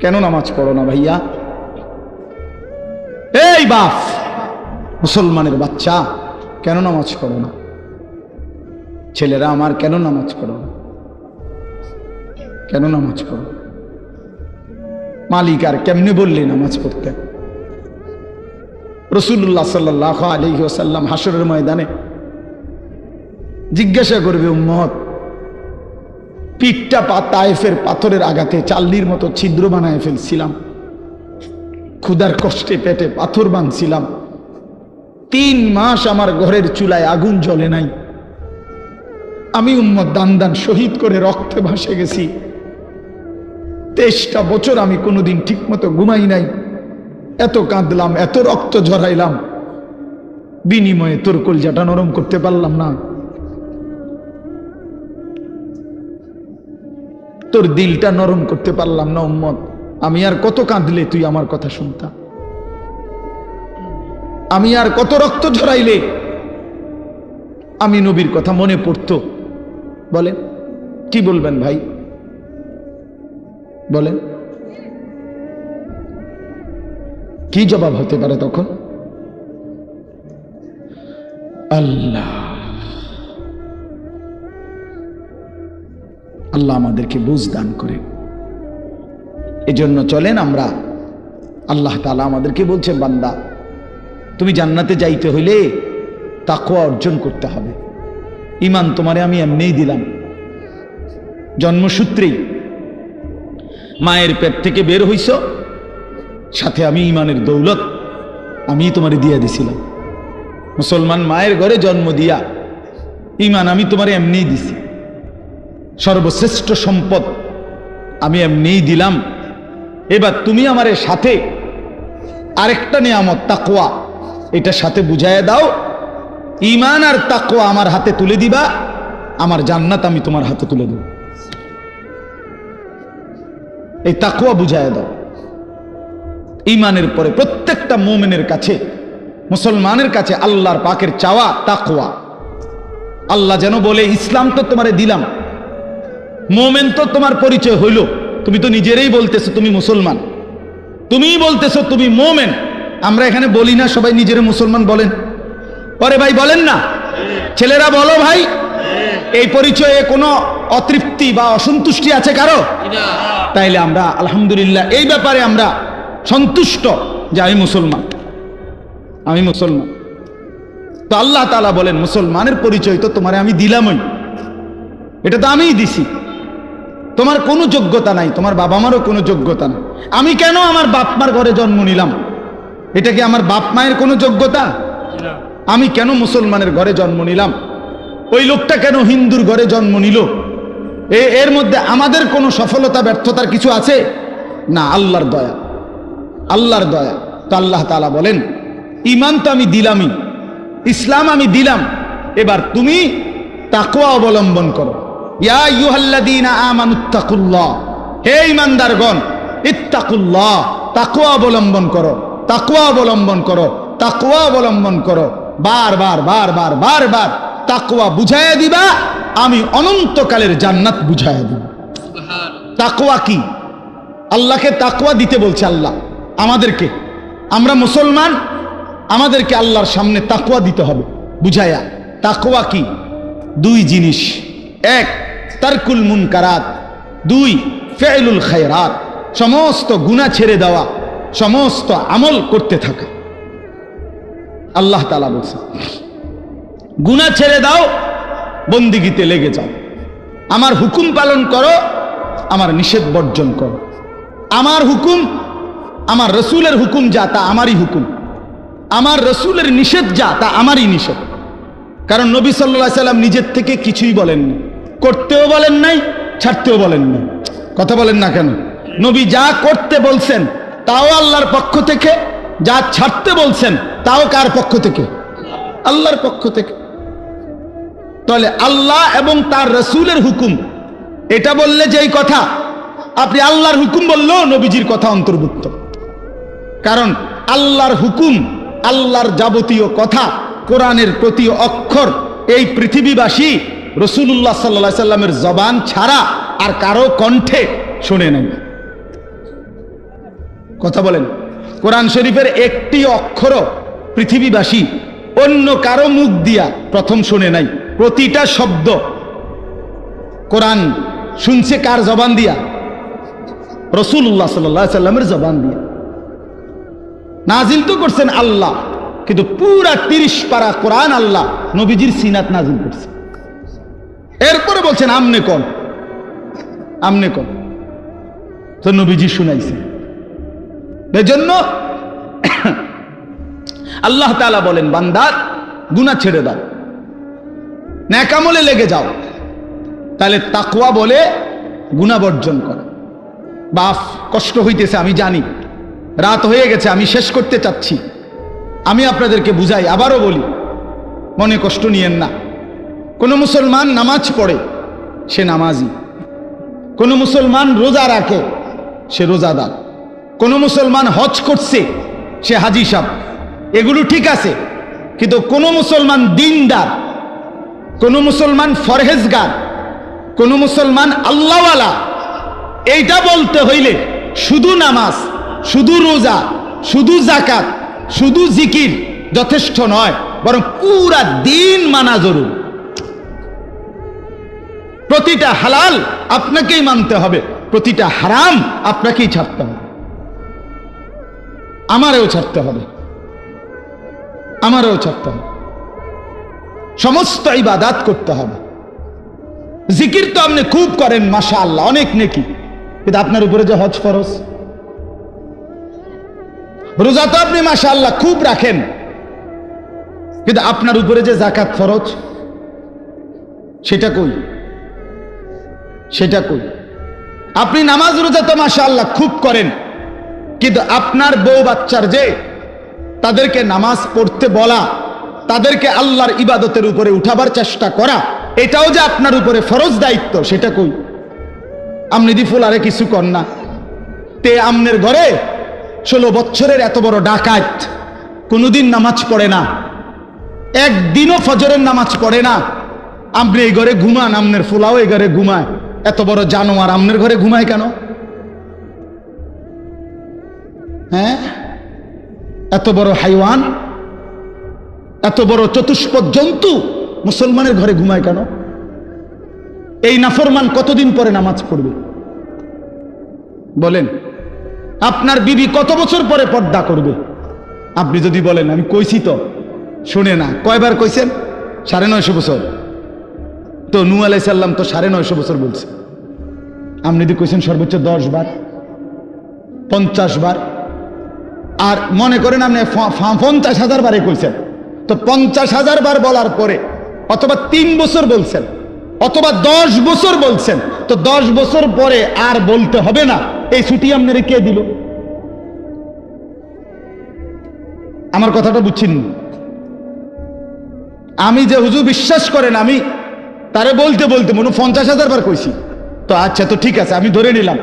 কেন নামাজ পড়ো না ভাইয়া? এই বাপ, মুসলমানের বাচ্চা, কেন নামাজ পড়ো না? ছেলেরা আমার, কেন নামাজ পড়ো না? কেন নামাজ পড়ো? মালিক আর কেমনে বললে নামাজ পড়তে? রাসূলুল্লাহ সাল্লাল্লাহু আলাইহি ওয়াসাল্লাম হাসরের ময়দানে জিজ্ঞাসা করবে, উম্মত, পিঠটা তায়েফের পাথরের আঘাতে চাল্লির মতো ছিদ্র বানায় ফেলছিলাম, ক্ষুধার কষ্টে পেটে পাথর বাঁধছিলাম, 3 মাস আমার ঘরের চুলায় আগুন জ্বলে নাই, আমি উম্মত দান দান শহীদ করে রক্তে ভাসে গেছি, 23টা বছর আমি কোনোদিন ঠিক মতো ঘুমাই নাই, এত কাঁদলাম, এত রক্ত ঝরাইলাম, বিনিময়ে তোর কলজাটা নরম করতে পারলাম না, তোর দিলটা নরম করতে পারলাম না উম্মত। আমি আর কত কাঁদলে তুই আমার কথা শুনতা? আমি আর কত রক্ত ঝরাইলে আমি নবীর কথা মনে পড়তো? বলেন, কি বলবেন ভাই? বলেন, কি জবাব হতে পারে তখন? আল্লাহ আল্লাহ আমাদেরকে বুঝ দান করে। এজন্য চলেন আমরা, আল্লাহ তাআলা আমাদেরকে বলছে, বান্দা, তুমি জান্নাতে যাইতে হইলে তাকওয়া অর্জন করতে হবে। ঈমান তোমারে আমি এমনিই দিলাম, জন্মসূত্রেই মায়ের পেট থেকে বের হইছ, সাথে আমি ঈমানের দৌলত আমি তোমারে দিয়া দিছিলাম। মুসলমান মায়ের ঘরে জন্ম দিয়া ঈমান আমি তোমারে এমনিই দিছি, সর্বশ্রেষ্ঠ সম্পদ আমি এমনিই দিলাম। এবার তুমি আমার সাথে আরেকটা নিয়ামত তাকওয়া, এটা সাথে বুঝাইয়া দাও, ঈমান আর তাকওয়া আমার হাতে তুলে দিবা, আমার জান্নাত আমি তোমার হাতে তুলে দেব। এই তাকওয়া বুঝাইয়া দাও। ঈমানের পরে প্রত্যেকটা মুমিনের কাছে, মুসলমানের কাছে আল্লাহর পাকের চাওয়া তাকওয়া। আল্লাহ যেন বলে, ইসলাম তো তোমারে দিলাম, মুমিন তো তোমার পরিচয় হইল, তুমি তো নিজেরাই বলতেছো তুমি মুসলমান, তুমিই বলতেছো তুমি মুমিন। আমরা এখানে বলি না সবাই নিজেরা মুসলমান বলেন? পরে ভাই বলেন না, ছেলেরা বলো ভাই, এই পরিচয়ে কোনো অতৃপ্তি বা অসন্তুষ্টি আছে কারো? তাইলে আমরা আলহামদুলিল্লাহ এই ব্যাপারে আমরা সন্তুষ্ট যে আমি মুসলমান, আমি মুসলমান। তো আল্লাহ তাআলা বলেন, মুসলমানের পরিচয় তো তোমারে আমি দিলামই, এটা তো আমিই দিছি, তোমার কোনো যোগ্যতা নাই, তোমার বাবা মারও কোনো যোগ্যতা নাই। আমি কেন আমার বাপ মার ঘরে জন্ম নিলাম? এটা কি আমার বাপ মায়ের কোনো যোগ্যতা? আমি কেন মুসলমানের ঘরে জন্ম নিলাম? ওই লোকটা কেন হিন্দুর ঘরে জন্ম নিল? এর মধ্যে আমাদের কোনো সফলতা ব্যর্থতার কিছু আছে? না, আল্লাহর দয়া, আল্লাহর দয়া। তো আল্লাহ তাআলা বলেন, ঈমান তো আমি দিলামই, ইসলাম আমি দিলাম, এবার তুমি তাকওয়া অবলম্বন করো। ইয়া আইয়ুহাল্লাযীনা আমানুত্তাকুল্লাহ, হে ঈমানদারগণ, ইত্তাকুল্লাহ, তাকওয়া অবলম্বন করো, তাকওয়া অবলম্বন করো, তাকওয়া অবলম্বন করো। বারবার বারবার বারবার তাকওয়া বুঝাইয়া দিবা, আমি অনন্তকালের জান্নাত বুঝাইয়া দিব। তাকওয়া কি? আল্লাহকে তাকওয়া দিতে বলছে আল্লাহ আমাদেরকে। আমরা মুসলমান, আমাদেরকে আল্লাহর সামনে তাকওয়া দিতে হবে বুঝাইয়া। তাকওয়া কি? 2 জিনিস, 1 তারকুল মুনকারাত, 2 ফি'লুল খায়রাত, সমস্ত গুনাহ ছেড়ে দেওয়া, সমস্ত আমল করতে থাকা। আল্লাহ তাআলা বলছে, গুনাহ ছেড়ে দাও, বন্দিগিতে লেগে যাও, আমার হুকুম পালন করো, আমার নিষেধ বর্জন করো। আমার হুকুম, আমার রসুলের হুকুম যা তা আমারই হুকুম, আমার রসুলের নিষেধ যা তা আমারই নিষেধ। কারণ নবী সাল্লাল্লাহু আলাইহি সাল্লাম নিজের থেকে কিছুই বলেননি, করতেও বলেন নাই, ছাড়তেও বলেন নাই। কথা বলেন না কেন? নবী যা করতে বলছেন তাও আল্লাহর পক্ষ থেকে, যা ছাড়তে বলছেন তাও কার পক্ষ থেকে? আল্লাহর পক্ষ থেকে। তাহলে আল্লাহ এবং তার রসুলের হুকুম, এটা বললে যেই কথা, আপনি আল্লাহর হুকুম বললেও নবীজির কথা অন্তর্ভুক্ত। কারণ আল্লাহর হুকুম, আল্লাহর যাবতীয় কথা, কোরআনের প্রতি অক্ষর এই পৃথিবীবাসী রাসূলুল্লাহ সাল্লাল্লাহু আলাইহি সাল্লামের জবান ছাড়া আর কারো কণ্ঠে শুনে নাই। কথা বলেন। কোরআন শরীফের একটি অক্ষর পৃথিবীবাসী অন্য কারো মুখ দিয়া প্রথম শুনে নাই। প্রতিটা শব্দ কোরআন শুনছে কার জবান দিয়া? রাসূলুল্লাহ সাল্লাল্লাহু আলাইহি সাল্লামের জবান দিয়া। নাজিল তো করছেন আল্লাহ, কিন্তু পুরা 30 পারা কোরআন আল্লাহ নবীজির সিনাত নাজিল করছে। এরপরে বলছেন আমনে কোন, আমনে কোন, তো নবীজি শুনাইছে। এজন্য আল্লাহ তাআলা বলেন, বান্দা গুনাহ ছেড়ে দাও, নেক আমলে লেগে যাও। তাহলে তাকওয়া বলে গুনাহ বর্জন করা। বাফ কষ্ট হইতেছে আমি জানি, রাত হয়ে গেছে, আমি শেষ করতে চাচ্ছি। আমি আপনাদেরকে বুঝাই, আবারও বলি, মনে কষ্ট নিয়েন না। কোনো মুসলমান নামাজ পড়ে, সে নামাজি। কোনো মুসলমান রোজা রাখে, সে রোজাদার। কোনো মুসলমান হজ করছে, সে হাজি সাহেব। এগুলো ঠিক আছে, কিন্তু কোনো মুসলমান দিনদার, কোনো মুসলমান ফরহেজগার, কোনো মুসলমান আল্লাহওয়ালা, এইটা বলতে হইলে শুধু নামাজ, শুধু রোজা, শুধু যাকাত, শুধু জিকির যথেষ্ট নয়, বরং পুরা দিন মানা জরুরি। প্রতিটা হালাল আপনাকেই মানতে হবে, প্রতিটা হারাম আপনাকেই ছাড়তে হবে। আমারও ছাড়তে হবে, আমারও ছাড়তে হবে। সমস্ত ইবাদত করতে হবে। জিকির তো আপনি খুব করেন, মাশাআল্লাহ, অনেক নেকি, কিন্তু আপনার উপরে যে হজ ফরজ। রোজা তো আপনি মাশাআল্লাহ খুব রাখেন, কিন্তু আপনার উপরে যে যাকাত ফরজ, সেটা কই? সেটা কই? আপনি নামাজ রোজা তো মাশাআল্লাহ খুব করেন, কিন্তু আপনার বউ বাচ্চার যে তাদেরকে নামাজ পড়তে বলা, তাদেরকে আল্লাহর ইবাদতের উপরে উঠাবার চেষ্টা করা, এটাও যে আপনার উপরে ফরজ দায়িত্ব, সেটা কই? আপনি দি ফুলারে কিছু কর না। তে আমনের ঘরে 16 বছরের এত বড় ডাকাত কোনোদিন নামাজ পড়ে না, একদিনও ফজরের নামাজ পড়ে না। আপনি এই ঘরে ঘুমান, আমনের ফুলাও এই ঘরে ঘুমায়। এত বড় জানোয়ার আমনের ঘরে ঘুমায় কেন? হ্যাঁ, এত বড় হাইওয়ান, এত বড় চতুষ্পদ জন্তু মুসলমানের ঘরে ঘুমায় কেন? এই নাফরমান কতদিন পরে নামাজ পড়বে বলেন? আপনার বিবি কত বছর পরে পর্দা করবে? আপনি যদি বলেন আমি কইছি তো, শুনে না। কয়বার কইছেন? 950 বছর। তো নূহ আলাইহিস সালাম তো 950 বছর বলছে। আপনি যদি কইছেন সর্বোচ্চ 10 বার, 50 বার, আর মনে করেন আপনি 50,000 বারে কইছেন, তো 50,000 বার বলার পরে অথবা 3 বছর বলছেন, অথবা 10 বছর বলছেন, তো 10 বছর পরে আর বলতে হবে না, এই ছুটি আপনারে কে দিল? আমার কথাটা বুঝছেন? আমি যে হুজুর বিশ্বাস করেন, আমি তারে বলতে বলতে মনে 50,000 বার কইছি, তো আচ্ছা, তো ঠিক আছে, আমি ধরে নিলাম,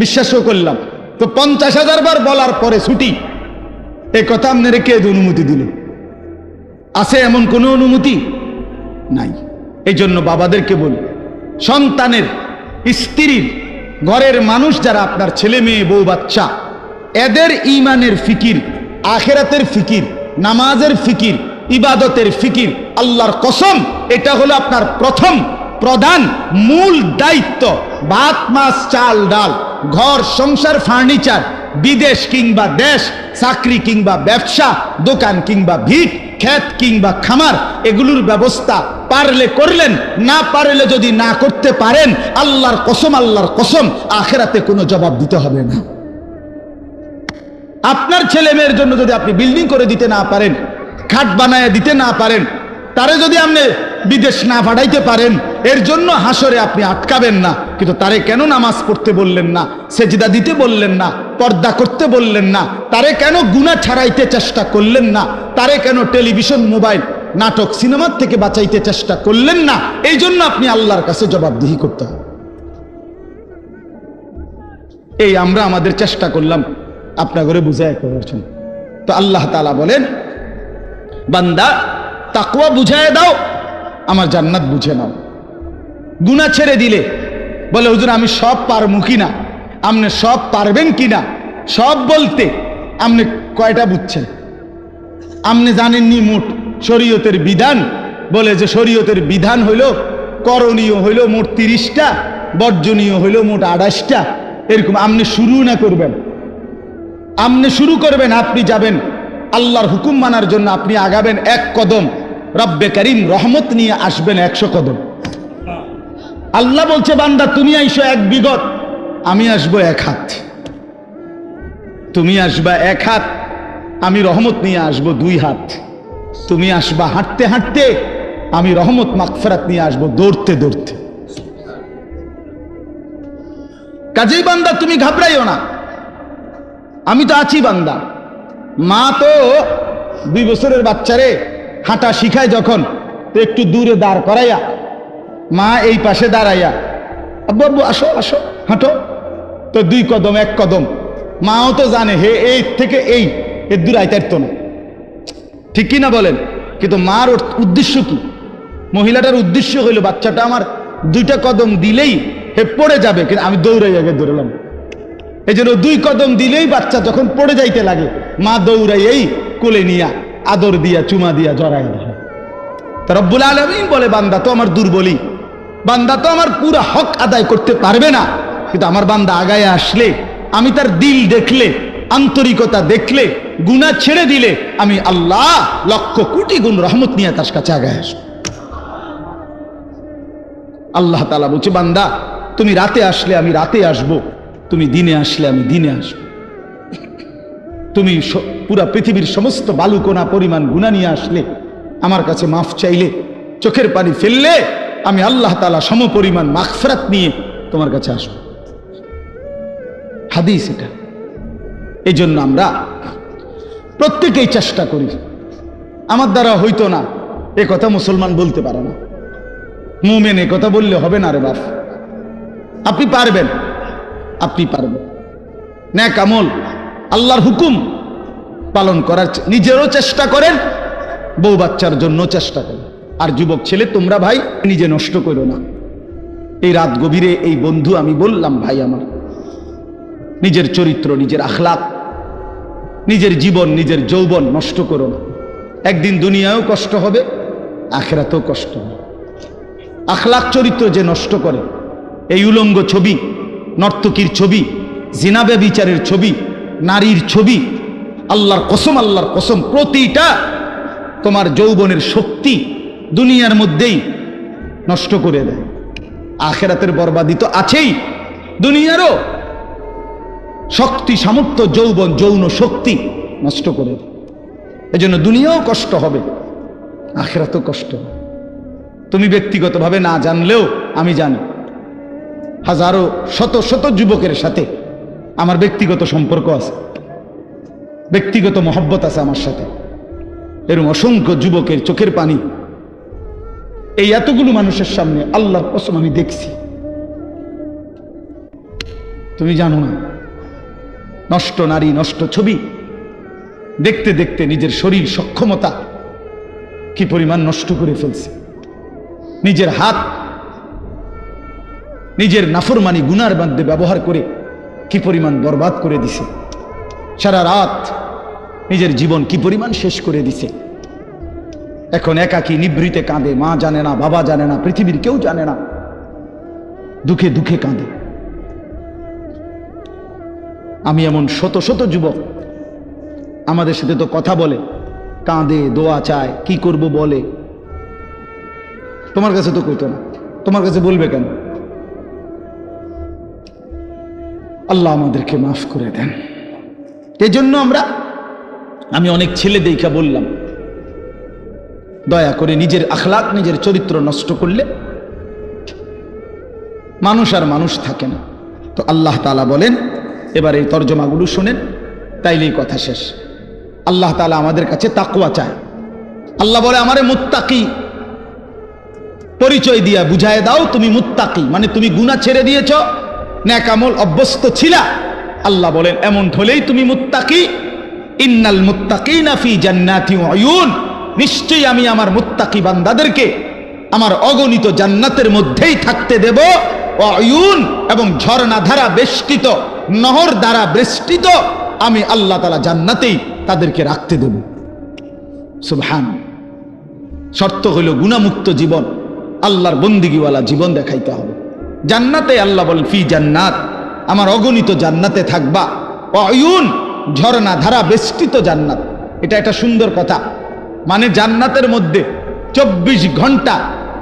বিশ্বাসও করলাম। তো 50,000 বার বলার পরে ছুটি, এই কথা আপনারে কে অনুমতি দিল? আছে এমন কোনো অনুমতি নাই। এই জন্য বাবাদেরকে বলি, সন্তানের, স্ত্রীর, ঘরের মানুষ যারা আপনার ছেলে মেয়ে বউ বাচ্চা, এদের ঈমানের ফিকির, আখিরাতের ফিকির, নামাজের ফিকির, ইবাদতের ফিকির, আল্লাহর কসম এটা হলো আপনার প্রথম প্রধান মূল দায়িত্ব। ভাত মাছ চাল ডাল, ঘর সংসার ফার্নিচার, বিদেশ কিংবা দেশ, চাকরি কিংবা ব্যবসা, দোকান কিংবা ভিট, ক্ষেত কিংবা খামার, এগুলোর ব্যবস্থা পারলে করলেন, না পারলে যদি না করতে পারেন, আল্লাহর কসম, আল্লাহর কসম, আখিরাতে কোনো জবাব দিতে হবে না। আপনার ছেলে মেয়ের জন্য যদি আপনি বিল্ডিং করে দিতে না পারেন, খাট বানায় দিতে না পারেন, তারে যদি আপনি বিদেশ না পাঠাইতে পারেন, এর জন্য হাসরে আপনি আটকাবেন না। কিন্তু তারে কেন নামাজ পড়তে বললেন না, সেজদা দিতে বললেন না, পর্দা করতে বললেন না, তারে কেন গুনাহ ছাড়াইতে চেষ্টা করলেন না, তারে কেন টেলিভিশন, মোবাইল, নাটক, সিনেমার থেকে বাঁচাইতে চেষ্টা করলেন না? এই জন্য আপনি আল্লাহর কাছে জবাবদিহি করতে হবে। এই আমরা আমাদের চেষ্টা করলাম আপনার ঘরে বুঝায় করার জন্য। তো আল্লাহ তাআলা বলেন, বান্দা তাকওয়া বুঝায় দাও, আমার জান্নাত বুঝে নাও। গুনাহ ছেড়ে দিলে বলে হুজুর আমি সব পারমু কিনা, আপনি সব পারবেন কিনা, সব বলতে আপনি কয়টা বুঝছেন? আপনি জানেননি মোট শরীয়তের বিধান, বলে যে শরীয়তের বিধান হইল করণীয় হইল মোট 30টা, বর্জনীয় হইল মোট 28টা। এরকম আপনি শুরু না করবেন, আপনি শুরু করবেন, আপনি যাবেন আল্লাহর হুকুম মানার জন্য, আপনি আগাবেন 1 কদম, রব্বে করিম রহমত নিয়ে আসবেন 100 কদম। আল্লাহ বলছে বান্দা তুমি আইসো 1 বিঘত, আমি আসবো 1 হাত। তুমি আসবা 1 হাত, আমি রহমত নিয়ে আসবো 2 হাত। তুমি আসবা হাঁটতে হাঁটতে, আমি রহমত মাগফিরাত নিয়ে আসবো দৌড়তে দৌড়তে। কাজেই বান্দা তুমি ঘাবড়াইও না, আমি তো আছি বান্দা। মা তো 2 বছরের বাচ্চারে হাঁটা শিখায় যখন, তো একটু দূরে দাঁড় করাইয়া মা এই পাশে দাঁড়াইয়া, আব্বু আব্বু আসো আসো হাঁটো, তো 2 কদম 1 কদম। মাও তো জানে হে এই থেকে এই এর দূর আইতারতো না, ঠিক কি না বলেন? কিন্তু মার উদ্দেশ্য কি? মহিলাটার উদ্দেশ্য হইল বাচ্চাটা আমার 2টা কদম দিলেই হে পড়ে যাবে, কিন্তু আমি দৌড়াই আগে দৌড়লাম। এই জন্য 2 কদম দিলেই বাচ্চা যখন পড়ে যাইতে লাগে, মা দৌড়াই এই কোলে নিয়া আদর দিয়া চুমা দিয়া জড়াই দেয়। তা রব্বুল আলামিন বলে বান্দা তো আমার দুর্বলী, বান্দা তো আমার পুরা হক আদায় করতে পারবে না, কিন্তু আমার বান্দা আগায় আসলে, আমি তার দিল দেখলে, আন্তরিকতা দেখলে, গুনাহ ছেড়ে দিলে, আমি আল্লাহ লক্ষ কোটি গুণ রহমত নিয়ে তার কাছে আগায় আসবো। আল্লাহ তাআলা বলছে বান্দা তুমি রাতে আসলে আমি রাতে আসবো, তুমি দিনে আসলে আমি দিনে আসবো। তুমি পুরা পৃথিবীর সমস্ত বালুকণা পরিমাণ গুনাহ নিয়ে আসলে, আমার কাছে মাফ চাইলে, চোখের পানি ফেললে, আমি আল্লাহ তাআলা সমপরিমাণ মাগফিরাত নিয়ে তোমার কাছে আসবো। হাদিস এটা। এই জন্য আমরা প্রত্যেকেই চেষ্টা করি। আমার দ্বারা হইতো না এ কথা মুসলমান বলতে পারে না, মুমিন এ কথা বললে হবে না রে বাপ। আপনি পারবেন, আপনি পারবেন। নেক আমল, আল্লাহর হুকুম পালন করার নিজেরও চেষ্টা করেন, বউ বাচ্চার জন্য চেষ্টা করেন। আর যুবক ছেলে তোমরা ভাই নিজে নষ্ট করো না। এই রাত গভীরে এই বন্ধু আমি বললাম ভাই আমার, নিজের চরিত্র, নিজের আখলাক, নিজের জীবন, নিজের যৌবন নষ্ট করো না। একদিন দুনিয়ায়ও কষ্ট হবে, আখিরাতেও কষ্ট হবে। আখলাক চরিত্র যে নষ্ট করে, এই উলঙ্গ ছবি, নর্তকীর ছবি, জিনা ব্যভিচারের ছবি, নারীর ছবি, আল্লাহর কসম প্রতিটা তোমার যৌবনের শক্তি দুনিয়ার মধ্যেই নষ্ট করে দেয়। আখিরাতের বরবাদি তো আছেই, দুনিয়ারও শক্তি, সামর্থ্য, যৌবন, যৌন শক্তি নষ্ট করে দেয়। এজন্য দুনিয়াও কষ্ট হবে, আখিরাতেও কষ্ট হবে। তুমি ব্যক্তিগতভাবে না জানলেও আমি জানি, হাজারো শত শত যুবকের সাথে আমার ব্যক্তিগত সম্পর্ক আছে, ব্যক্তিগত মহব্বত আছে আমার সাথে। এরকম অসংখ্য যুবকের চোখের পানি এই এতগুলো মানুষের সামনে আল্লাহর কসম আমি দেখছি। তুমি জানো না, নষ্ট নারী, নষ্ট ছবি দেখতে দেখতে নিজের শরীর সক্ষমতা কি পরিমাণ নষ্ট করে ফেলছে। নিজের হাত নিজের নাফরমানি গুনার মধ্যে ব্যবহার করে কি পরিমাণ বরবাদ করে দিছে। সারা রাত নিজের জীবন কি পরিমাণ শেষ করে দিছে। এখন একাকী নিভৃতে কাঁদে, মা জানে না, বাবা জানে না, পৃথিবীর কেউ জানে না, দুঃখে দুঃখে কাঁদে। আমি এমন শত শত যুবক আমাদের সাথে তো কথা বলে, কাঁদে, দোয়া চায়, কি করব বলে। তোমার কাছে তো কইতো না, তোমার কাছে বলবে কেন? আল্লাহ আমাদেরকে মাফ করে দেন। এই জন্য আমি অনেক ছেলে দেখা বললাম, দয়া করে নিজের আখলাক, নিজের চরিত্র নষ্ট করলে মানুষ আর মানুষ থাকে না। তো আল্লাহ তাআলা বলেন, এবার এই তর্জমাগুলো শোনেন, তাইলেই কথা শেষ। আল্লাহ তাআলা আমাদের কাছে তাকওয়া চায়। আল্লাহ বলে আমারে মুত্তাকি পরিচয় দিয়া বুঝায় দাও, তুমি মুত্তাকি, মানে তুমি গুনাহ ছেড়ে দিয়েছ, নেক আমল অভ্যস্ত ছিলা। আল্লাহ বলেন এমন হলেই তুমি মুত্তাকি। ইন্নাল মুত্তাকিনা ফি জান্নাতি ওয়া উয়ুন, নিশ্চয়ই আমি আমার মুত্তাকি বান্দাদেরকে আমার অগণিত জান্নাতের মধ্যেই থাকতে দেব। ওয়া উয়ুন, এবং ঝর্ণা ধারা বেষ্টিত নহর দ্বারা বেষ্টিত আমি আল্লাহ তাআলা জান্নাতেই তাদেরকে রাখতে দেব। সুবহান। শর্ত হইল গুনাহমুক্ত জীবন, আল্লাহর বন্দিগিওয়ালা জীবন দেখাইতে হবে। জান্নাতে আল্লাহ বলেন ফি জান্নাত, আমার অগণিত জান্নাতে থাকবা, অয়ুন ঝর্ণা ধারা বেষ্টিত জান্নাত। এটা একটা সুন্দর কথা, মানে জান্নাতের মধ্যে 24 ঘন্টা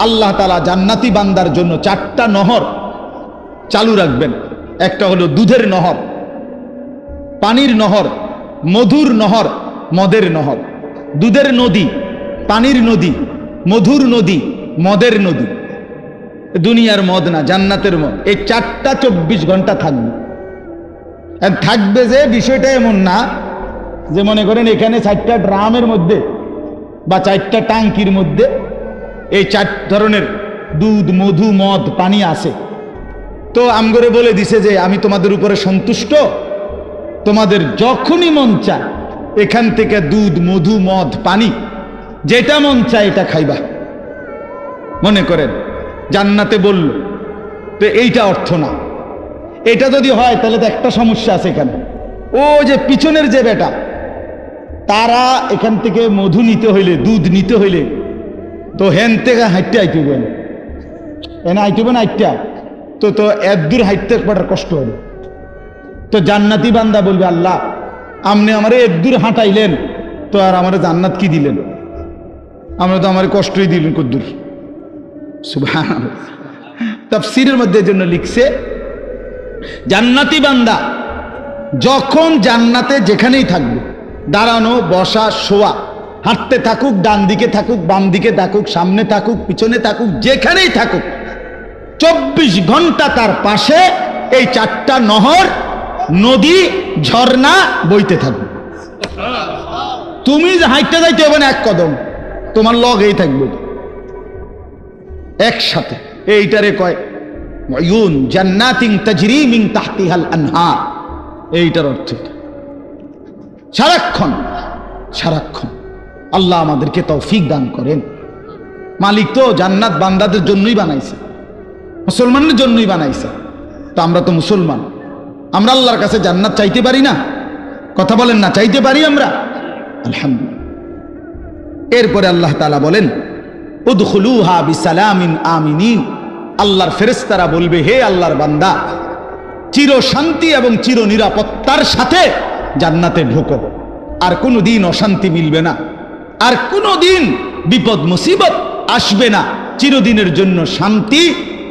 আল্লাহ তাআলা জান্নাতি বান্দার জন্য 4টা নহর চালু রাখবেন। একটা হলো দুধের নহর, পানির নহর, মধুর নহর, মদের নহর। দুধের নদী, পানির নদী, মধুর নদী, মদের নদী। দুনিয়ার মদ না, জান্নাতের মদ। এই 4টা 24 ঘন্টা থাকবে। থাকবে যে বিষয়টা এমন না যে মনে করেন এখানে 4টা ড্রামের মধ্যে বা 4টা টাঙ্কির মধ্যে এই 4 ধরনের দুধ, মধু, মদ, পানি আছে। তো আমগরে বলে দিছে যে আমি তোমাদের উপরে সন্তুষ্ট, তোমাদের যখনই মন চায় এখান থেকে দুধ, মধু, মদ, পানি যেটা মন চায় এটা খাইবা। মনে করেন জান্নাতে বলল, তো এইটা অর্থ না। এটা যদি হয় তাহলে তো একটা সমস্যা আছে এখানে। ও যে পিছনের যে বেটা, তারা এখান থেকে মধু নিতে হইলে, দুধ নিতে হইলে তো হেন থেকে হাইটে আইতেবেন, এনে আইতেবেন হাইটটা, তো তো এদূর হাইটতে একবার কষ্ট হবে। তো জান্নাতি বান্দা বলবে, আল্লাহ আপনি আমারে এদূর হাঁটাইলেন, তো আর আমার জান্নাত কি দিলেন? আমরা তো আমার কষ্টই দিলেন কদ্দুর। সুবহানাল্লাহ। তাফসীরের মধ্যে জন্য লিখছে, জান্নাতি বান্দা যখন জান্নাতে যেখানেই থাকবে, দাঁড়ানো, বসা, শোয়া, হাঁটতে থাকুক, ডান দিকে থাকুক, বাম দিকে থাকুক, সামনে থাকুক, পিছনে থাকুক, যেখানেই থাকুক, 24 ঘন্টা তার পাশে এই 4টা নহর, নদী, ঝর্ণা বইতে থাকবে। তুমি হাঁটতে যাইতে হবে না এক কদম, তোমার লগেই থাকবে একসাথে। এইটারে কয় ওয়ায়ুন জান্নাতিন তাজরি মিন তাহতিহাল আনহার। এইটার অর্থ সারাক্ষণ সারাক্ষণ আল্লাহ আমাদেরকে তৌফিক দান করেন। মালিক তো জান্নাত বান্দাদের জন্যই বানাইছে, মুসলমানদের জন্যই বানাইছে। তো আমরা তো মুসলমান, আমরা আল্লাহর কাছে জান্নাত চাইতে পারি না? কথা বলেন না, চাইতে পারি আমরা? আলহামদুলিল্লাহ। এরপরে আল্লাহ তাআলা বলেন উদখুলুহা বিসালামিন আমিনিন। আল্লাহর ফেরেশতারা বলবে, হে আল্লাহর বান্দা, চির শান্তি এবং চির নিরাপত্তার সাথে জান্নাতে ঢোকো। আর কোনোদিন অশান্তি মিলবে না, আর কোনোদিন বিপদ মুসিবত আসবে না। চিরদিনের জন্য শান্তি,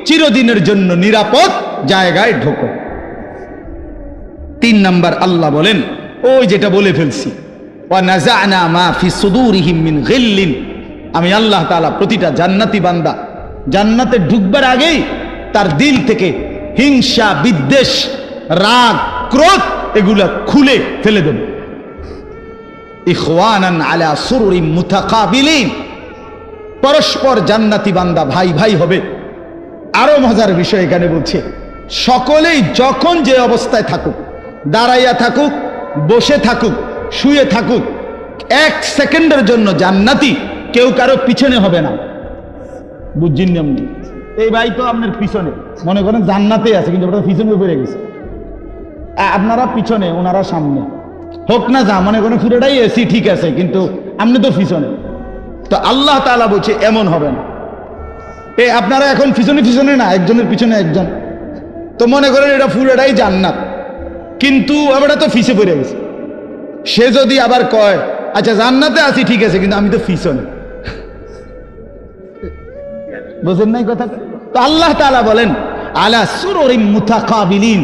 চিরদিনের জন্য নিরাপদ জায়গায় ঢোকো। 3 নাম্বার আল্লাহ বলেন, ওই যেটা বলে ফেলছি, ওয়া নাযা'না মা ফি সুদুরিহিম মিন গিল্লিন। আমি আল্লাহ তাআলা প্রতিটা জান্নাতি বান্দা জান্নাতে ঢুকবার আগেই তার দিল থেকে হিংসা, বিদ্বেষ, রাগ, ক্রোধ এগুলা খুলে ফেলে দেব। ইখওয়ানান আলা সুরুরিন মুতাকাবিলিন। পরস্পর জান্নাতি বান্দা ভাই ভাই হবে। আরো মজার বিষয় এখানে বলছে, সকলেই যখন যে অবস্থায় থাকুক, দাঁড়াইয়া থাকুক, বসে থাকুক, শুয়ে থাকুক, 1 সেকেন্ডের জন্য জান্নাতি কেউ কারো পিছনে হবে না। বুঝছেন না? এই ভাই তো আপনার পিছনে, মনে করেন জান্নাতে আছে, কিন্তু ওটা পিছনে পড়ে গেছে। আপনারা পিছনে, ওনারা সামনে, হোক না যা, মনে করেন পুরোটাই এসি ঠিক আছে, কিন্তু আপনি তো পিছনে। তো আল্লাহ তাআলা বলছে এমন হবে না। আপনারা এখন পিছনে পিছনে না, একজনের পিছনে একজন। তো মনে করেন এটা পুরোটাই জান্নাত, কিন্তু আমরা তো ফিসে পড়ে গেছে। সে যদি আবার কয়, আচ্ছা জান্নাতে আছি ঠিক আছে, কিন্তু আমি তো পিছনে, বুঝেন নাই কথা? তো আল্লাহ তাআলা বলেন আলা সুরুরিন মুতাকাবিলিন।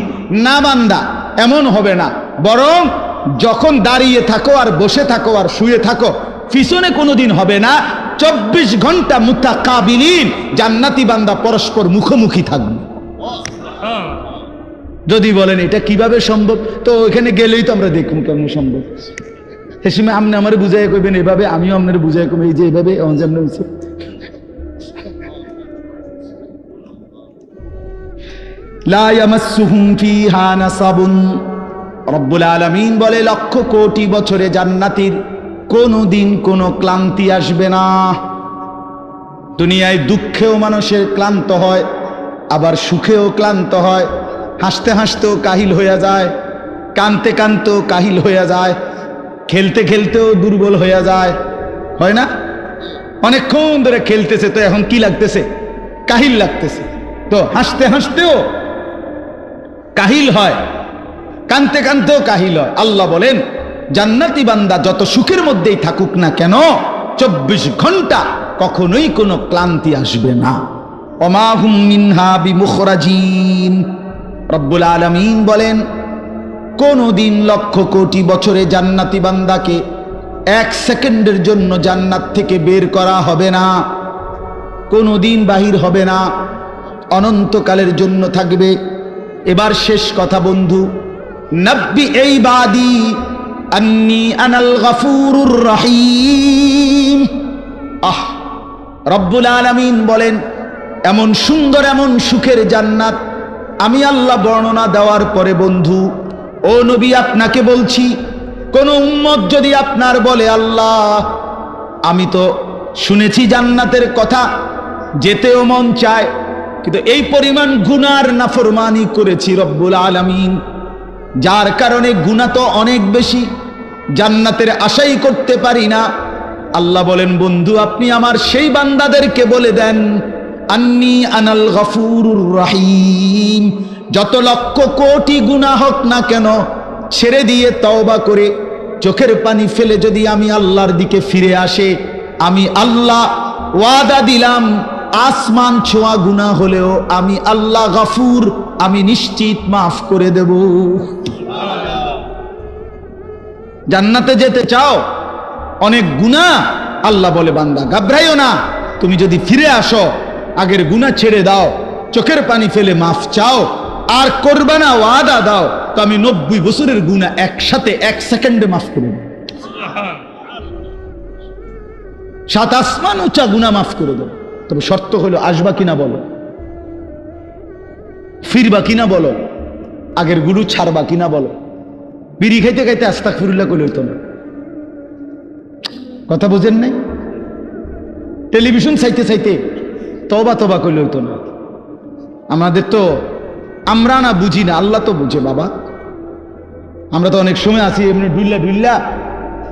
না বান্দা, এমন হবে না, বরং যখন দাঁড়িয়ে থাকো আর বসে থাকো আর শুয়ে থাকো, পিছনে কোনোদিন হবে না। 24 ঘন্টা মুতাকাবিলিন, জান্নাতি বান্দা পরস্পর মুখোমুখি থাকবে। যদি বলেন এটা কিভাবে সম্ভব, তো ওইখানে গেলেই তো আমরা দেখুন কেমন সম্ভব। সে সময় আপনি আমার বুঝাই কইবেন এভাবে, আমিও আপনার বুঝাই কইব এই যে এভাবে। লা ইয়ামাসসুহুম ফিহা নাসাবুন। রব্বুল আলামিন বলে, 1,00,000 কোটি বছরে জান্নাতীর কোনোদিন কোনো ক্লান্তি আসবে না। দুনিয়ায় দুঃখেও মানুষের ক্লান্ত হয়, আবার সুখেও ক্লান্ত হয়। হাসতে হাসতেও কাহিল হয়ে যায়, কানতে কানতেও কাহিল হয়ে যায়, খেলতে খেলতেও দুর্বল হয়ে যায়, হয় না? অনেকক্ষণ ধরে খেলতেছে তো এখন কি লাগতেছে? কাহিল লাগতেছে। তো হাসতে হাসতেও কাহিল হয়, কানতে কানতেও কাহিল হয়। আল্লাহ বলেন জান্নাতি বান্দা যত সুখের মধ্যেই থাকুক না কেন 24 ঘন্টা কখনোই কোনো ক্লান্তি আসবে না। ওমা হুম মিনহা বিমুখরাজিন। রব্বুল আলামিন বলেন কোনদিন লক্ষ কোটি বছরে জান্নাতি বান্দাকে 1 সেকেন্ডের জন্য জান্নাত থেকে বের করা হবে না, কোনদিন বাহির হবে না, অনন্তকালের জন্য থাকবে। এবার শেষ কথা বন্ধু, নব্বি ইবাদি আন্নী আনাল গফুরুর রহিম। রব্বুল আলামিন বলেন এমন সুন্দর এমন সুখের জান্নাত আমি আল্লাহ বর্ণনা দেওয়ার পরে বন্ধু ও নবী আপনাকে বলছি, কোন উম্মত যদি আপনার বলে আল্লাহ আমি তো শুনেছি জান্নাতের কথা, যেতেও মন চায়, কিন্তু এই পরিমাণ গুনার নাফরমানি করেছি রব্বুল আলামিন, যার কারণে গুনাহ তো অনেক বেশি, জান্নাতের আশাই করতে পারি না। আল্লাহ বলেন বন্ধু আপনি আমার সেই বান্দাদেরকে বলে দেন আন্নী আনাল গফুরুর রহিম, যত লক্ষ কোটি গুনাহ হোক না কেন ছেড়ে দিয়ে তওবা করে চোখের পানি ফেলে যদি আমি আল্লাহর দিকে ফিরে আসে, আমি আল্লাহ ওয়াদা দিলাম আসমান ছোঁয়া গুনাহ হলেও আমি আল্লাহ গফুর, আমি নিশ্চিত মাফ করে দেব। জান্নাতে যেতে চাও, অনেক গুনাহ, আল্লাহ বলে বান্দা ঘাবড়াইও না, তুমি যদি ফিরে আসো আগের গুনাহ ছেড়ে দাও, চোখের পানি ফেলে মাফ চাও, আর করবে না ওয়াদা দাও, তো আমি 90 বছরের গুনাহ একসাথে 1 সেকেন্ডে মাফ করে দেব। 7 আসমান উঁচা গুনাহ মাফ করে দেব। তবে শর্ত হলো আসবা কিনা বলো, ফিরবা কিনা বলো, আগের গুরু ছাড়বা কিনা বলো। বিড়ি খাইতে খাইতে আস্তাগফিরুল্লাহ কইলে হইতো না, কথা বুঝেন নাই? টেলিভিশন চাইতে চাইতে তওবা তওবা কইলে হইতো না। আমাদের তো আমরা না বুঝি না, আল্লাহ তো বুঝে বাবা। আমরা তো অনেক সময় আছি এমনি ডুল্লা ডুল্লা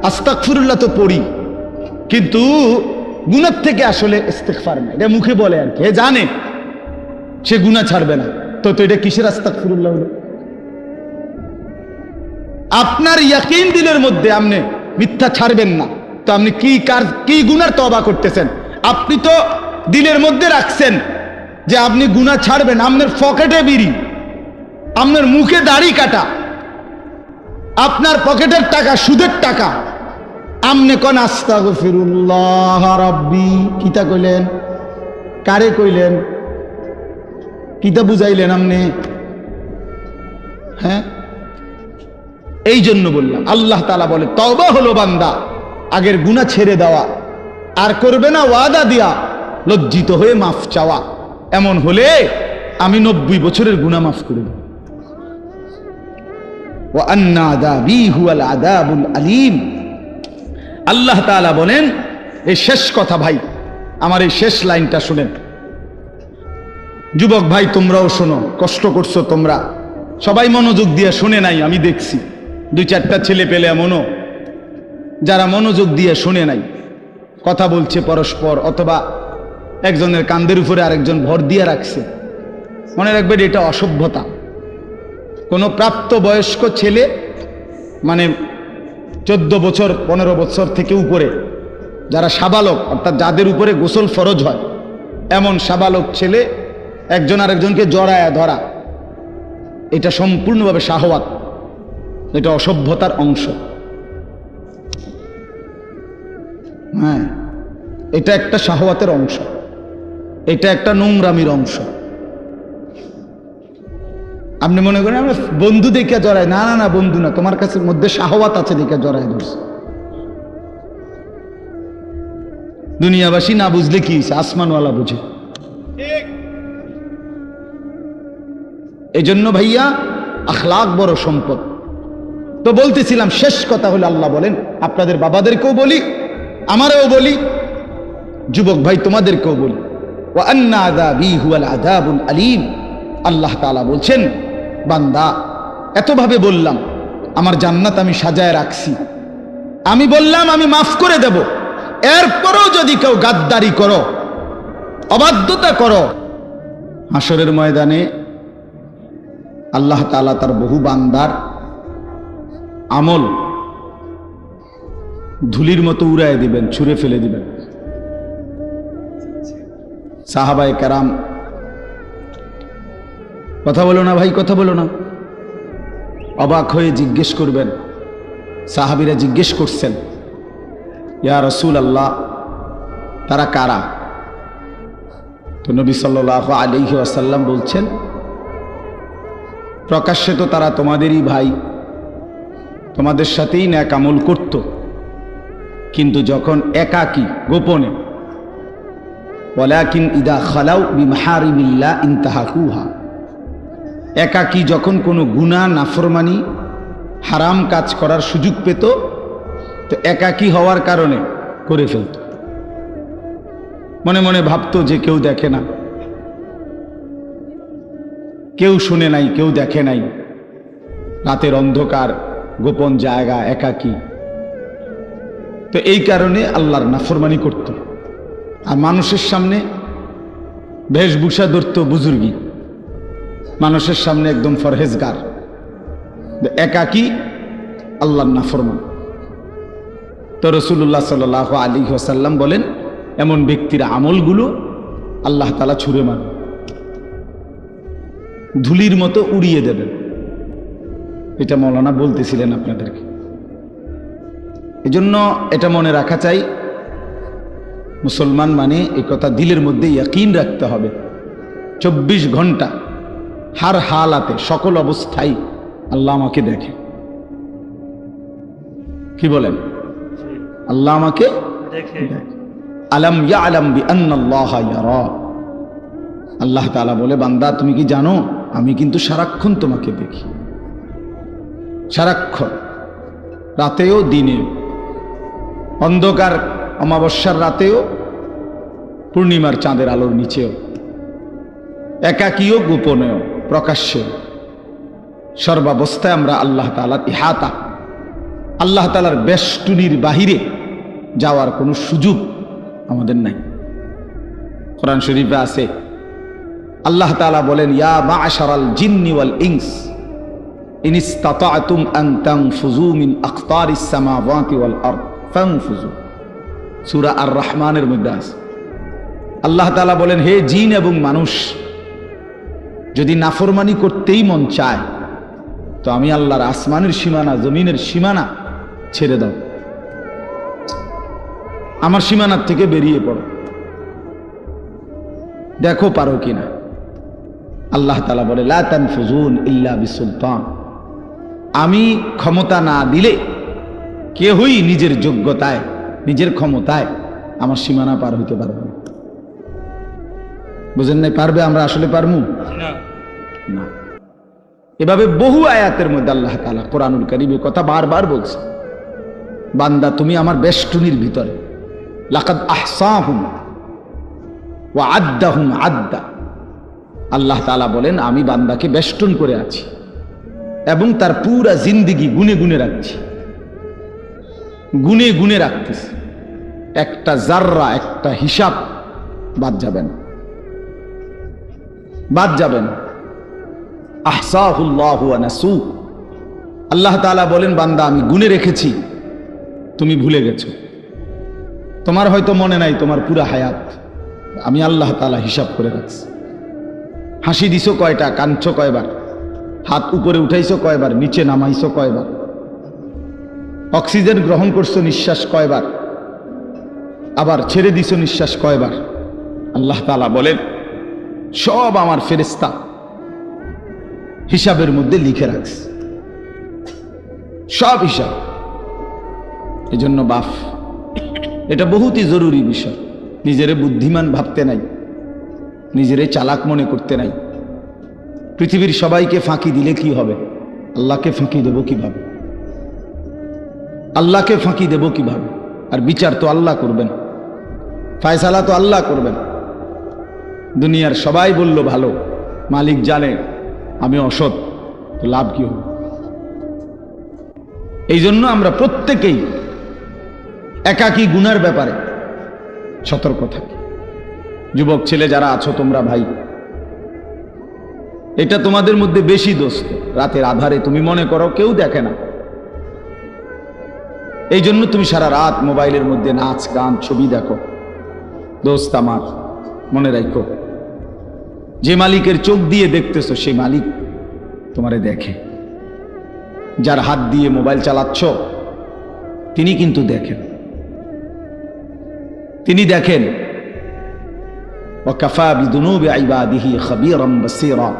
আস্তাগফিরুল্লাহ তো পড়ি, কিন্তু গুনাহ থেকে আসলে ইস্তিগফার না, এটা মুখে বলে আর কি, জানে সে গুনাহ ছাড়বে না, তো এটা কিসের আস্তাগফিরুল্লাহ হলো? আপনার ইয়াকিন দিলের মধ্যে আপনি মিথ্যা ছাড়বেন না, তো আপনি কি গুনার তওবা করতেছেন? আপনি তো দিলের মধ্যে রাখছেন যে আপনি গুনাহ ছাড়বেন, আপনার পকেটে বিড়ি, আপনার মুখে দাড়ি কাটা, আপনার পকেটের টাকা সুদের টাকা, আমনে কোন আস্তাগফিরুল্লাহ রাব্বি কিতা কইলেন? কারে কইলেন? কিতা বুঝাইলেন আমনে? হ্যাঁ, এই জন্য বললাম আল্লাহ তাআলা বলে তওবা হলো বান্দা আগের গুনাহ ছেড়ে দেওয়া, আর করবে না ওয়াদা দিয়া লজ্জিত হয়ে মাফ চাওয়া। এমন হলে আমি 90 বছরের গুনাহ মাফ করে দেব। ওয়া আন্না আযাবি হুয়াল আযাবুল আলীম। আল্লাহ তাআলা বলেন এই শেষ কথা ভাই, আমার এই শেষ লাইনটা শুনেন। যুবক ভাই তোমরাও শোনো, কষ্ট করছো তোমরা, সবাই মনোযোগ দিয়ে শুনে নাই, আমি দেখছি 2-4টা ছেলে পেলে এমনও যারা মনোযোগ দিয়ে শুনে নাই, কথা বলছে পরস্পর, অথবা একজনের কান্দের উপরে আরেকজন ভর দিয়ে রাখছে। মনে রাখবেন এটা অসভ্যতা। কোনো প্রাপ্ত বয়স্ক ছেলে মানে 14 বছর 15 বছর থেকে উপরে যারা সাবালক, অর্থাৎ যাদের উপরে গোসল ফরজ হয়, এমন সাবালক ছেলে একজন আরেকজনকে জড়ায়া ধরা, এটা সম্পূর্ণভাবে শাহওয়াত, এটা অসভ্যতার অংশ। হ্যাঁ, এটা একটা শাহওয়াতের অংশ, এটা একটা নোংরামির অংশ। আপনি মনে করেন আমরা বন্ধু দেখে জড়াই, না না না, বন্ধু না, তোমার কাছে মধ্যে শাহওয়াত আছে দেখে জড়াই ধরছে। দুনিয়াবাসী না বুঝলে কি হয়েছে, আসমানওয়ালা বুঝে। এই জন্য ভাইয়া আখলাক বড় সম্পদ। তো বলতেছিলাম শেষ কথা হলো আল্লাহ বলেন আপনাদের বাবাদেরকেও বলি, আমারও বলি, যুবক ভাই তোমাদেরকেও বলি, ওয়া আন্না আযাবি হুয়াল আযাবুল আলীম। আল্লাহ তাআলা বলছেন বান্দা এতভাবে বললাম, আমার জান্নাত আমি সাজায় রাখছি, আমি বললাম আমি মাফ করে দেব, এরপরও যদি কেউ গাদ্দারি করো, অবাধ্যতা করো, হাসরের ময়দানে আল্লাহ তাআলা তার বহু বান্দার আমল ধুলির মতো উড়ায় দিবেন, ছুঁড়ে ফেলে দিবেন। সাহাবায়ে কেরাম, কথা বলো না ভাই, কথা বলো না, অবাক হয়ে জিজ্ঞেস করবেন। সাহাবীরা জিজ্ঞেস করছেন, ইয়া রাসূলুল্লাহ, তারা কারা? তো নবী সাল্লাল্লাহু আলাইহি ওয়াসাল্লাম বলছেন, প্রকাশ্যে তো তারা তোমাদেরই ভাই, তোমাদের সাথেই নেক আমল করত, কিন্তু যখন একাকী গোপনে, ওয়ালাকিন ইদা খালাউ বিমাহারিমিল্লাহ ইনতাহাকুহা, একাকী যখন কোনো গুনাহ, নাফরমানি, হারাম কাজ করার সুযোগ পেত, তো একাকী হওয়ার কারণে করে ফেলত। মনে মনে ভাবতো যে কেউ দেখে না, কেউ শুনে নাই, কেউ দেখে নাই, রাতের অন্ধকার, গোপন জায়গা, একাকী, তো এই কারণে আল্লাহর নাফরমানি করত। আর মানুষের সামনে বেশভূষা ধরত বুজুর্গি, মানুষের সামনে একদম ফরহেজগার, একাকী আল্লাহর নাফরমান। তো রাসূলুল্লাহ সাল্লাল্লাহু আলাইহি ওয়াসাল্লাম বলেন, এমন ব্যক্তির আমলগুলো আল্লাহ তাআলা ছুঁড়ে মারবেন, ধুলির মতো উড়িয়ে দেবেন। এটা মৌলানা বলতেছিলেন আপনাদেরকে। এজন্য এটা মনে রাখা চাই, মুসলমান মানে এই কথা দিলের মধ্যে ইয়াকিন রাখতে হবে, 24 ঘন্টা হার হালাতে, সকল অবস্থায় আল্লাহ আমাকে দেখে। কি বলেন? আল্লাহ আমাকে দেখে। আলাম ইয়ালাম বিআন্নাল্লাহা ইয়ারা, আল্লাহ তাআলা বলে, বান্দা তুমি কি জানো আমি কিন্তু সারাক্ষণ তোমাকে দেখি, সারাক্ষণ, রাতেও দিনেও, অন্ধকার অমাবস্যার রাতেও, পূর্ণিমার চাঁদের আলোর নিচেও, একাকীও, গোপনেও, প্রকাশ্যেও, সর্বাবস্থায় আমরা আল্লাহ তাআলার ইহাতা, আল্লাহ তাআলার বেষ্টনীর বাহিরে যাওয়ার কোনো সুযোগ আমাদের নাই। কোরআন শরীফে আছে, আল্লাহ তাআলা বলেন, ইয়া মা'শারাল জিন্নি ওয়াল ইনস ইন ইসতাতা'তুম আন তানফুযু মিন আকতারিস সামাওয়াতি ওয়াল আরদ ফানফুযু। সূরা আর রহমানের মধ্যে আছে। আল্লাহ তাআলা বলেন, হে জিন এবং মানুষ, যদি নাফরমানি করতেই মন চায়, তো আমি আল্লাহর আসমানের সীমানা, জমিনের সীমানা ছেড়ে দাও, আমার সীমানার থেকে বেরিয়ে পড়ো, দেখো পারো কিনা। আল্লাহ তাআলা বলে, লা তানফুজুন ইল্লা বিসুলতান, আমি ক্ষমতা না দিলে কেউই নিজের যোগ্যতায়, নিজের ক্ষমতায় আমার সীমানা পার হইতে পারবে না। বুঝেন নাই? পারবে? আমরা আসলে পারমু না। এভাবে বহু আয়াতের মধ্যে আল্লাহ তাআলা কোরআনুল কারীমে কথা বারবার বলছে, বান্দা তুমি আমার বেষ্টনীর ভিতরে, লাকাদ আহসাহুম ওয়া আদ্দাহুম আদ্দা। আল্লাহ তাআলা বলেন, আমি বান্দাকে বেষ্টন করে আছি এবং তার পুরা জিন্দেগি গুনে গুনে রাখছি, গুনে গুনে রাখতেছি, একটা জাররা, একটা হিসাব বাদ যাবে না, বাদ যাবে না। আহসাহুল্লাহু ওয়া নাসু। আল্লাহ তাআলা বলেন, বান্দা আমি গুনে রেখেছি, তুমি ভুলে গেছো, তোমার হয়তো মনে নাই তোমার পুরা হায়াত, আমি আল্লাহ তাআলা হিসাব করে রাখছি। হাসি দিছো কয়টা, কাঁদছো কয়বার, হাত উপরে উঠাইছো কয়বার, নিচে নামাইছো কয়বার, অক্সিজেন গ্রহণ করছো নিঃশ্বাস কয়বার, আবার ছেড়ে দিছো নিঃশ্বাস কয়বার। আল্লাহ তাআলা বলেন, সব আমার ফেরেশতা হিসাবের মধ্যে লিখে রাখছে, সব হিসাব। এজন্য বাপ, এটা বহুতই জরুরি বিষয়। নিজেরে বুদ্ধিমান ভাবতে নাই, নিজেরে চালাক মনে করতে নাই। পৃথিবীর সবাইকে ফাঁকি দিলে কি হবে? আল্লাহকে ফাঁকি দেব কিভাবে? আল্লাহকে ফাঁকি দেব কিভাবে? আর বিচার তো আল্লাহ করবেন, ফায়সালা তো আল্লাহ করবেন। দুনিয়ার সবাই বলল ভালো, মালিক জানে আমি অসৎ, তো লাভ কি হবে? এই জন্য আমরা প্রত্যেকেই একাকী গুনার ব্যাপারে সতর্ক থাকি। যুবক ছেলে যারা আছো তোমরা ভাই, এটা তোমাদের মধ্যে বেশি দোস্ত। রাতের আধারে তুমি মনে করো কেউ দেখে না, এই জন্য তুমি সারা রাত মোবাইলের মধ্যে নাচ গান ছবি দেখো। দোস্ত আমার, মনে রাখো, যে মালিকের চোখ দিয়ে দেখতেছো সেই মালিক তোমারে দেখে। যার হাত দিয়ে মোবাইল চালাচ্ছ তিনি কিন্তু দেখেন, তিনি দেখেন। ওয়াকাফা বিদুনুবি ইবাদিহি খাবীরাম বাসীরা।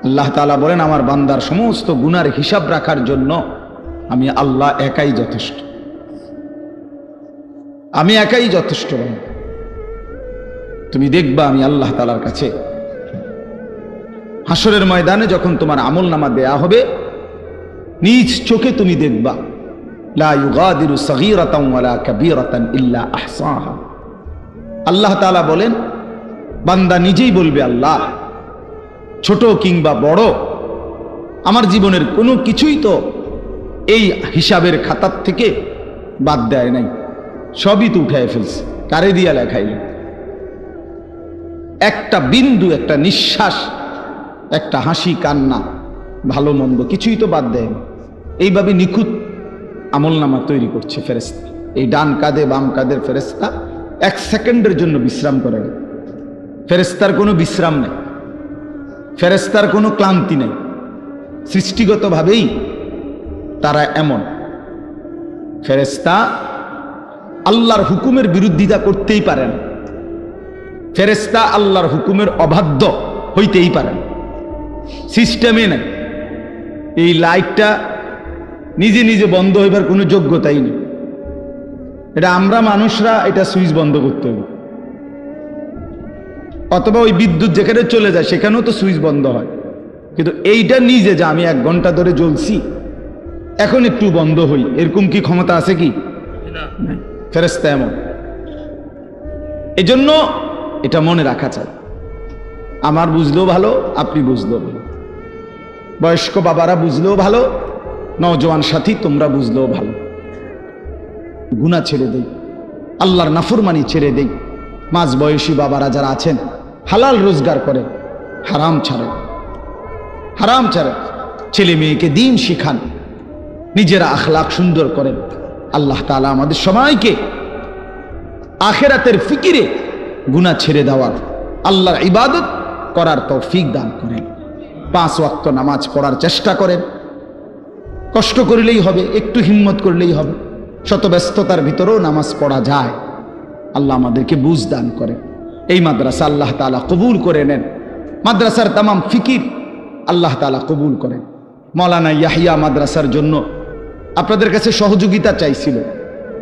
আল্লাহ তাআলা বলেন, আমার বান্দার সমস্ত গুনার হিসাব রাখার জন্য আমি আল্লাহ একাই যথেষ্ট, আমি একাই যথেষ্ট। তুমি দেখবা আমি আল্লাহ তাআলার কাছে হাসরের ময়দানে যখন তোমার আমল নামা দেয়া হবে, নিজ চোখে তুমি দেখবা লা ইউগাদিরু সগীরাতান ওয়ালা কাবীরাতান ইল্লা আহসাহা। আল্লাহ তাআলা বলেন, বান্দা নিজেই বলবে, আল্লাহ ছোট কিংবা বড় আমার জীবনের কোনো কিছুই তো এই হিসাবের খাতার থেকে বাদ দেয় নাই, সবই তো উঠায় ফেলছে। কারে দিয়া লেখাইল? একটা বিন্দু, একটা নিঃশ্বাস, একটা হাসি কান্না, ভালো মন্দ কিছুই তো বাদ দেয় না। এইভাবে নিখুঁত আমল নামা তৈরি করছে ফেরেশতা। এই ডান কাঁধে বাম কাঁধের ফেরেশতা এক সেকেন্ডের জন্য বিশ্রাম করে না। ফেরেশতার কোনো বিশ্রাম নেই, ফেরেশতার কোনো ক্লান্তি নেই। সৃষ্টিগতভাবেই তারা এমন। ফেরেশতা আল্লাহর হুকুমের বিরোধিতা করতেই পারে না, ফেরেশতা আল্লাহর হুকুমের অবাধ্য হইতেই পারে না। সিস্টেমে নাই। এই লাইটটা নিজে নিজে বন্ধ হইবার কোনো যোগ্যতাই নেই। এটা আমরা মানুষরা এটা সুইচ বন্ধ করতে হবে, অথবা ওই বিদ্যুৎ যেখানে চলে যায় সেখানেও তো সুইচ বন্ধ হয়। কিন্তু এইটা নিজে যে আমি 1 ঘন্টা ধরে জ্বলছি, এখন একটু বন্ধ হই, এরকম কি ক্ষমতা আছে কি? ফেরেশতা এমন। এজন্য এটা মনে রাখা চাই। আমার বুঝলেও ভালো, আপনি বুঝলেও ভালো, বয়স্ক বাবারা বুঝলেও ভালো, নওজোয়ান সাথী তোমরা বুঝলেও ভালো। গুনাহ ছেড়ে দেই, আল্লাহর নাফরমানি ছেড়ে দেই। মাঝ বয়সী বাবারা যারা আছেন, হালাল রোজগার করেন, হারাম ছাড়েন, হারাম ছাড়েন। ছেলে মেয়েকে দ্বীন শিখান, নিজেরা আখলাক সুন্দর করেন। আল্লাহ তাআলা আমাদের সবাইকে আখিরাতের ফিকিরে গুনাহ ছেড়ে দেওয়ার, আল্লাহর ইবাদত করার তৌফিক দান করেন। 5 ওয়াক্ত নামাজ পড়ার চেষ্টা করেন। কষ্ট করলেই হবে, একটু হিম্মত করলেই হবে। শত ব্যস্ততার ভিতরেও নামাজ পড়া যায়। আল্লাহ আমাদেরকে বুঝ দান করেন। এই মাদ্রাসা আল্লাহ তাআলা কবুল করে নেন। মাদ্রাসার তামাম ফিকির আল্লাহ তাআলা কবুল করেন। মাওলানা ইয়াহিয়া মাদ্রাসার জন্য আপনাদের কাছে সহযোগিতা চাইছিল,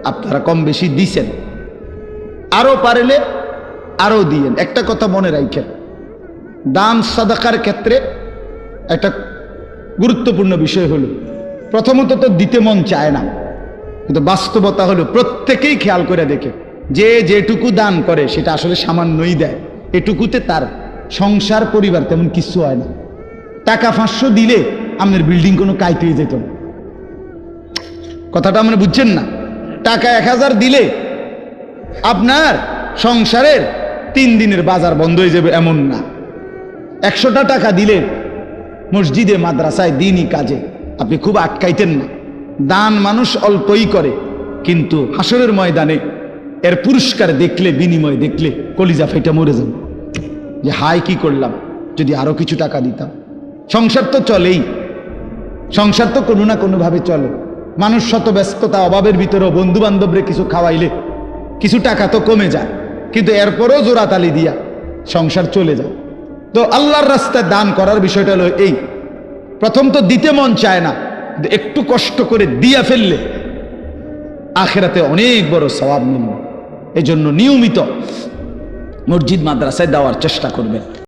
আপনারা কম বেশি দিছেন। আরো পারলে আরো দিয়েন। একটা কথা মনে রাখেন, দান সাদাকার ক্ষেত্রে একটা গুরুত্বপূর্ণ বিষয় হলো, প্রথমত তো দিতে মন চায় না, কিন্তু বাস্তবতা হলো প্রত্যেকেই খেয়াল করে দেখে যে যেটুকু দান করে সেটা আসলে সামান্যই দেয়। এটুকুতে তার সংসার পরিবার তেমন কিছু হয় না। টাকা 500 দিলে আপনার বিল্ডিং কোনো কাইতে যেত না। কথাটা মানে বুঝছেন না? টাকা 1000 দিলে আপনার সংসারের 3 দিনের বাজার বন্ধ হয়ে যাবে এমন না। 100টা টাকা দিলে মসজিদে মাদ্রাসায় দ্বীনি কাজে আপনি খুব আটকাইতেন না। দান মানুষ অল্পই করে, কিন্তু হাসরের ময়দানে এর পুরস্কার দেখলে, বিনিময় দেখলে কলিজা ফেটে মরে যাবে যে হায় কি করলাম, যদি আরো কিছু টাকা দিতাম। সংসার তো চলেই, সংসার তো কোনো না কোনো ভাবে চলে। মানুষ শত ব্যস্ততা অভাবের ভিতরেও বন্ধু বান্ধবরে কিছু খাওয়াইলে কিছু টাকা তো কমে যায়, কিন্তু এরপরও জোরাতালি দিয়া সংসার চলে যায়। তো আল্লাহর রাস্তায় দান করার বিষয়টা হলো এই, প্রথম তো দিতে মন চায় না, একটু কষ্ট করে দিয়া ফেললে আখিরাতে অনেক বড় সওয়াব মিলবে। এজন্য নিয়মিত মসজিদ মাদ্রাসায় দেওয়ার চেষ্টা করবেন।